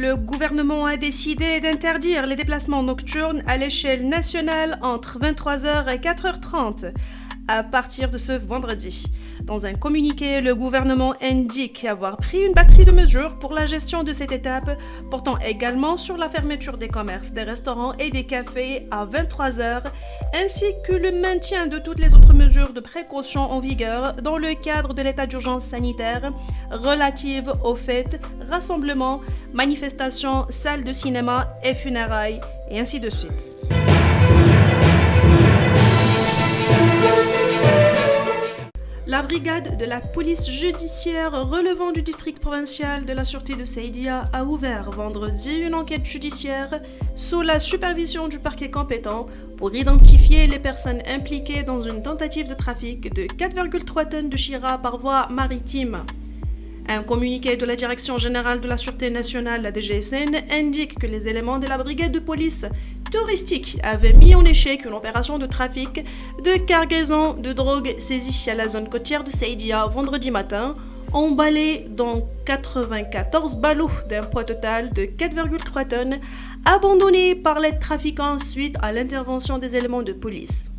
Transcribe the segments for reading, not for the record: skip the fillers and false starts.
Le gouvernement a décidé d'interdire les déplacements nocturnes à l'échelle nationale entre 23h et 4h30 à partir de ce vendredi. Dans un communiqué, le gouvernement indique avoir pris une batterie de mesures pour la gestion de cette étape, portant également sur la fermeture des commerces, des restaurants et des cafés à 23h, ainsi que le maintien de toutes les autres mesures de précaution en vigueur dans le cadre de l'état d'urgence sanitaire relative aux fêtes, rassemblements, manifestations, salles de cinéma et funérailles, et ainsi de suite. La brigade de la police judiciaire relevant du district provincial de la sûreté de Saïdia a ouvert vendredi une enquête judiciaire sous la supervision du parquet compétent pour identifier les personnes impliquées dans une tentative de trafic de 4,3 tonnes de Chira par voie maritime. Un communiqué de la Direction générale de la Sûreté nationale, la DGSN, indique que les éléments de la brigade de police touristique avaient mis en échec une opération de trafic de cargaison de drogue saisie à la zone côtière de Saïdia vendredi matin, emballée dans 94 ballots d'un poids total de 4,3 tonnes, abandonnés par les trafiquants suite à l'intervention des éléments de police.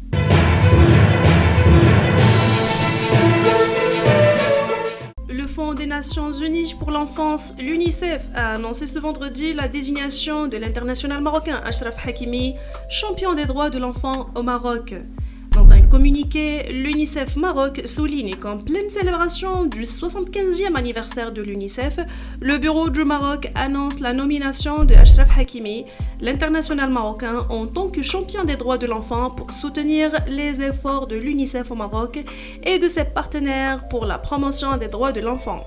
Le Fonds des Nations Unies pour l'enfance, l'UNICEF, a annoncé ce vendredi la désignation de l'international marocain Achraf Hakimi, champion des droits de l'enfant au Maroc. Dans un communiqué, l'UNICEF Maroc souligne qu'en pleine célébration du 75e anniversaire de l'UNICEF, le bureau du Maroc annonce la nomination de Achraf Hakimi, l'international marocain, en tant que champion des droits de l'enfant pour soutenir les efforts de l'UNICEF au Maroc et de ses partenaires pour la promotion des droits de l'enfant.